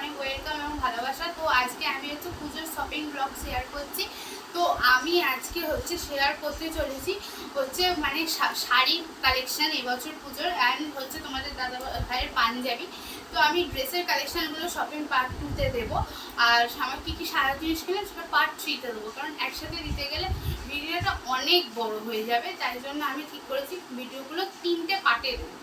অনেক ওয়েলকাম এবং ভালোবাসা। তো আজকে আমি হচ্ছে পুজোর শপিং ব্লগ শেয়ার করছি। তো আমি আজকে হচ্ছে শেয়ার করতে চলেছি হচ্ছে মানে শাড়ি কালেকশান এবছর পুজোর, অ্যান্ড হচ্ছে তোমাদের দাদা ভাইয়ের পাঞ্জাবি। তো আমি ড্রেসের কালেকশানগুলো শপিং পার্ট 2-তে দেবো, আর আমার কী কী সারা জিনিস কিনে সেটা পার্ট 3-তে দেবো, কারণ একসাথে দিতে গেলে ভিডিওটা অনেক বড় হয়ে যাবে। তাই জন্য আমি ঠিক করেছি ভিডিওগুলো 3টে পার্টে দেবো।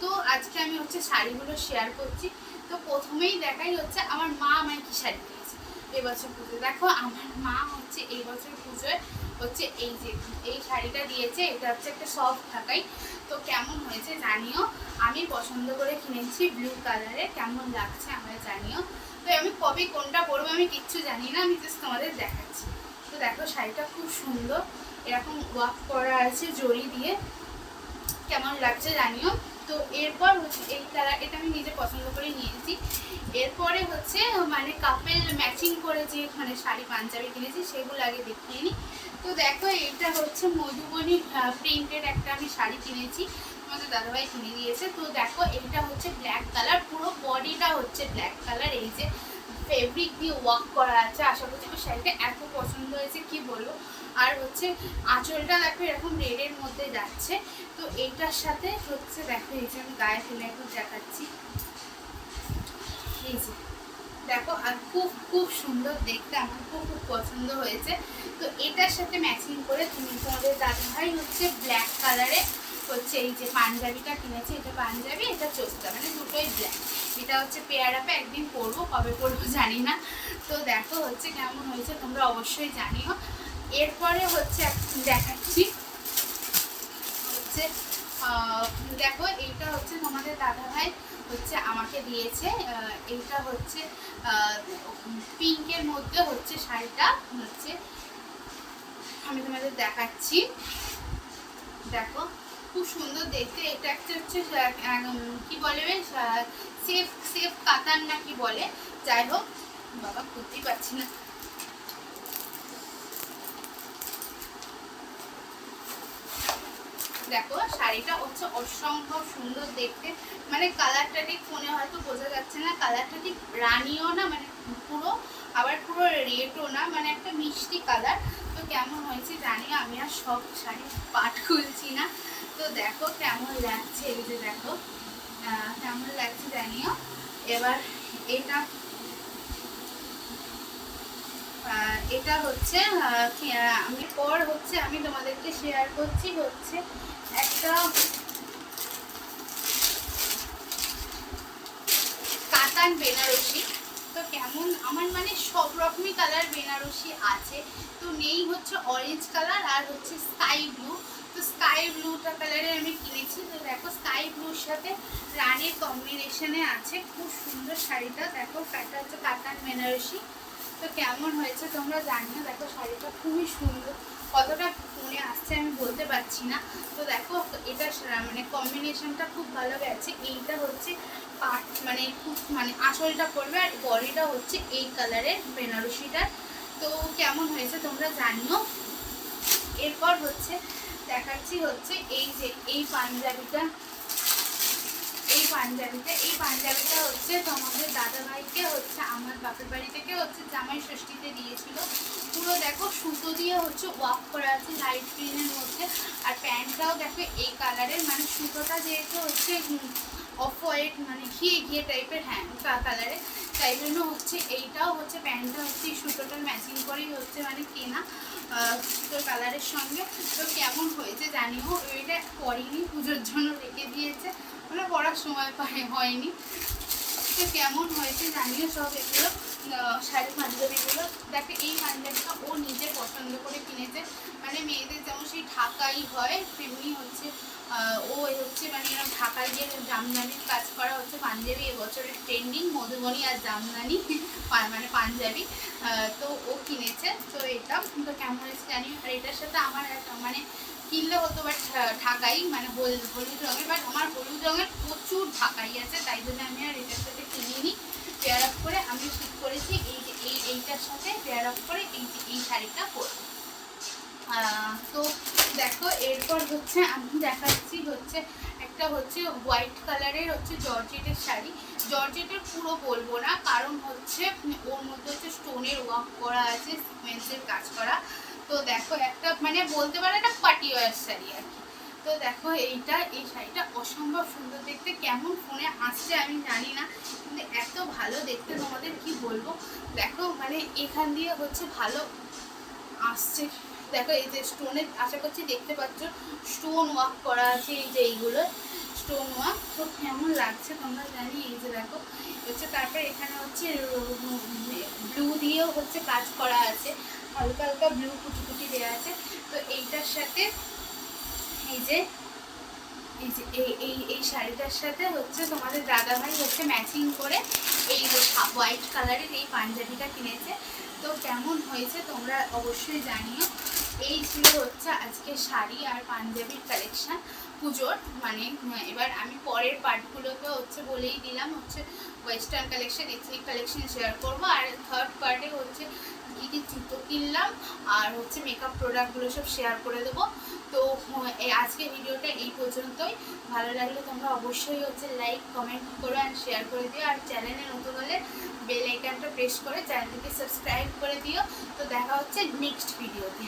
তো আজকে আমি হচ্ছে শাড়িগুলো শেয়ার করছি। তো প্রথমেই দেখাই হচ্ছে আমার মা আমায় কি শাড়ি দিয়েছে এবছর পুজো। দেখো আমার মা হচ্ছে এই বছর পুজোয় হচ্ছে এই যে এই শাড়িটা দিয়েছে। এটা হচ্ছে একটা সফট ঢাকাই। তো কেমন হয়েছে জানিও। আমি পছন্দ করে কিনেছি ব্লু কালারে, কেমন লাগছে আমায় জানিও। তো আমি কবে কোনটা পরবো আমি কিচ্ছু জানি না, আমি জাস্ট তোমাদের দেখাচ্ছি। তো দেখো শাড়িটা খুব সুন্দর, এরকম ওয়ার্ক করা আছে জড়ি দিয়ে, কেমন লাগছে জানিও। তো এরপর হচ্ছে এই কালার, এটা আমি নিজে পছন্দ করে নিয়েছি। এরপরে হচ্ছে মানে কাপেল ম্যাচিং করে যে মানে শাড়ি পাঞ্জাবি কিনেছি সেগুলো আগে দেখিয়ে নিই। তো দেখো এটা হচ্ছে মধুবনী প্রিন্টের একটা আমি শাড়ি কিনেছি, আমাদের দাদাভাই কিনে দিয়েছে। তো দেখো এটা হচ্ছে ব্ল্যাক কালার, পুরো বডিটা হচ্ছে ব্ল্যাক কালার, এই যে ফেব্রিক দিয়ে ওয়ার্ক করা আছে। আশা করছি আমার শাড়িটা এত পছন্দ হয়েছে কি বলবো। আর হচ্ছে আঁচলটা দেখো এরকম রেডের মধ্যে যাচ্ছে। তো এইটার সাথে হচ্ছে দেখো এই যে আমি গায়ে ফেলে এখন দেখাচ্ছি, এই যে দেখো, আর খুব খুব সুন্দর দেখতে, আমার খুব খুব পছন্দ হয়েছে। তো এটার সাথে ম্যাচিং করে তুমি তোমাদের দাদাভাই হচ্ছে ব্ল্যাক কালারে হচ্ছে এই যে পাঞ্জাবিটা কিনেছে। এটা পাঞ্জাবি, এটা চোস্তা, মানে দুটোই ব্ল্যাক। এটা হচ্ছে পেয়ার আপে একদিন পরবো, কবে পরবো জানি না। তো দেখো হচ্ছে কেমন হয়েছে তোমরা অবশ্যই জানিও। এরপরে হচ্ছে দেখাচ্ছি হচ্ছে দেখো এইটা হচ্ছে তোমাদের দাদাভাই হচ্ছে আমাকে দিয়েছে। এইটা হচ্ছে পিঙ্কের মধ্যে হচ্ছে শাড়িটা হচ্ছে আমি তোমাদের দেখাচ্ছি। দেখো খুব সুন্দর দেখতে। এটা একটা হচ্ছে কি বলে সেফ সেফ কাতান না কি বলে, যাই হোক বাবা খুঁজতেই পারছি না। দেখো শাড়িটা হচ্ছে অসম্ভব সুন্দর দেখতে, মানে কালারটা ঠিক ফোনে হয়তো বোঝা যাচ্ছে না, কালারটা ঠিক রানিও না মানে পুরো, আবার পুরো রেডও না, মানে একটা মিষ্টি কালার। তো কেমন হয়েছে জানিও, আমি আর সব শাড়ি পাট খুলছি না। তো দেখো কেমন লাগছে, এই যে দেখো কেমন লাগছে জানিও। এবার এটা এটা হচ্ছে আমি পর হচ্ছে আমি তোমাদেরকে শেয়ার করছি হচ্ছে একটা কাতান বেনারসি। তো কেমন আমার মানে সব রকমই কালার বেনারসি আছে, তো নেই হচ্ছে অরেঞ্জ কালার আর হচ্ছে স্কাই ব্লু। তো স্কাই ব্লুটা কালারের আমি কিনেছি। তো দেখো স্কাই ব্লুর সাথে রানের কম্বিনেশনে আছে, খুব সুন্দর শাড়িটা। দেখো এটা হচ্ছে কাতান বেনারসি। তো কেমন হয়েছে তোমরা জানিও। দেখো শাড়িটা খুবই সুন্দর, কতটা ফোনে আসছে আমি বলতে পারছি না। তো দেখো এটা মানে কম্বিনেশনটা খুব ভালো গেছে। এইটা হচ্ছে পাট মানে খুব মানে আঁচলটা পড়বে, আর বডিটা হচ্ছে এই কালারের বেনারসিটার। তো কেমন হয়েছে তোমরা জানিও। এরপর হচ্ছে দেখাচ্ছি হচ্ছে এই যে এই পাঞ্জাবিটা হচ্ছে তোমাদের দাদাভাইকে হচ্ছে আমার বাপের বাড়ি থেকে হচ্ছে জামাই ষষ্ঠীতে দিয়েছিল। পুরো দেখো সুতো দিয়ে হচ্ছে ওয়ার্ক করা আছে লাইট গ্রিনের মধ্যে, আর প্যান্টটাও দেখো এই কালারের, মানে সুতোটা যেহেতু হচ্ছে অফ হোয়াইট মানে ঘিয়ে ঘিয়ে টাইপের, হ্যাঁ কালারে, তাই জন্য হচ্ছে এইটাও হচ্ছে প্যান্টটা হচ্ছে এই সুতোটার ম্যাচিং করেই হচ্ছে মানে কেনা সুতোর কালারের সঙ্গে। তো কেমন হয়েছে জানিও। এটা পরিনি, পুজোর জন্য রেখে দিয়েছে, মানে পড়ার সময় হয়নি। তো কেমন হয়েছে জানিও সব এগুলো শাড়ি পাঞ্জাবিগুলো। দেখো এই পাঞ্জাবিটা ও নিজে পছন্দ করে কিনেছে, মানে মেয়েদের যেমন সেই ঢাকাই হয় তেমনি হচ্ছে ও হচ্ছে মানে এরকম ঢাকায় গিয়ে জামদানির কাজ করা হচ্ছে পাঞ্জাবি এবছরের ট্রেন্ডিং, মধুবনী আর জামদানি মানে পাঞ্জাবি। তো ও কিনেছে। তো এটা তো কেমন হয়েছে জানি। আর এটার সাথে আমার মানে কিনলে হতো বাট ঢাকাই মানে হলুদ রঙের, বাট আমার হলুদ রঙের প্রচুর ঢাকাই আছে, তাই জন্য আমি আর এটার সাথে কিনিনি। পেয়ার আপ করে আমি ঠিক করেছি এই যে এইটার সাথে পেয়ার আপ করে এই যে এই শাড়িটা পরবো। তো দেখো এরপর হচ্ছে আমি দেখাচ্ছি হচ্ছে একটা হচ্ছে হোয়াইট কালারের হচ্ছে জর্জেটের শাড়ি। জর্জেটের পুরো বলবো না, কারণ হচ্ছে ওর মধ্যে হচ্ছে স্টোনের ওয়ার্ক করা আছে, সিকোয়েন্সের কাজ করা। তো দেখো একটা মানে বলতে পারো একটা পার্টি ওয়ার শাড়ি আর কি। তো দেখো এই শাড়িটা অসম্ভব সুন্দর দেখতে, কেমন ফোনে আসছে আমি জানি না, কিন্তু এত ভালো দেখতে তোমাদের কি বলবো। দেখো মানে এখান দিয়ে হচ্ছে ভালো আসছে। দেখো এই যে স্টোনের, আশা করছি দেখতে পাচ্ছ স্টোন ওয়ার্ক করা আছে, এই যে এইগুলো স্টোন ওয়ার্ক। তো কেমন লাগছে তোমরা জানি। এই যে দেখো হচ্ছে, তারপরে এখানে হচ্ছে ব্লু দিয়েও হচ্ছে কাজ করা আছে, হালকা হালকা ব্লু কুচি কুচি দেওয়া আছে। তো এইটার সাথে এই যে এই শাড়িটার সাথে হচ্ছে তোমাদের দাদাভাই হচ্ছে ম্যাচিং করে এই যে হোয়াইট কালারের এই পাঞ্জাবিটা কিনেছে। তো কেমন হয়েছে তোমরা অবশ্যই জানিও। এই ছিল হচ্ছে আজকে শাড়ি আর পাঞ্জাবির কালেকশান পুজোর। মানে এবার আমি পরের পার্টগুলোকে হচ্ছে বলেই দিলাম, হচ্ছে western collection, ethnic collection share করবো। আর থার্ড পার্টে হচ্ছে কী কী জুতো কিনলাম আর হচ্ছে মেকআপ প্রোডাক্টগুলো সব শেয়ার করে দেবো। তো আজকে ভিডিওটা এই পর্যন্তই। ভালো লাগলে তোমরা অবশ্যই হচ্ছে লাইক কমেন্ট করো অ্যান্ড শেয়ার করে দিও। আর চ্যানেলে নতুন হলে বেল আইকনটা প্রেস করে চ্যানেলটিকে সাবস্ক্রাইব করে দিও। তো দেখা হচ্ছে নেক্সট ভিডিওতে।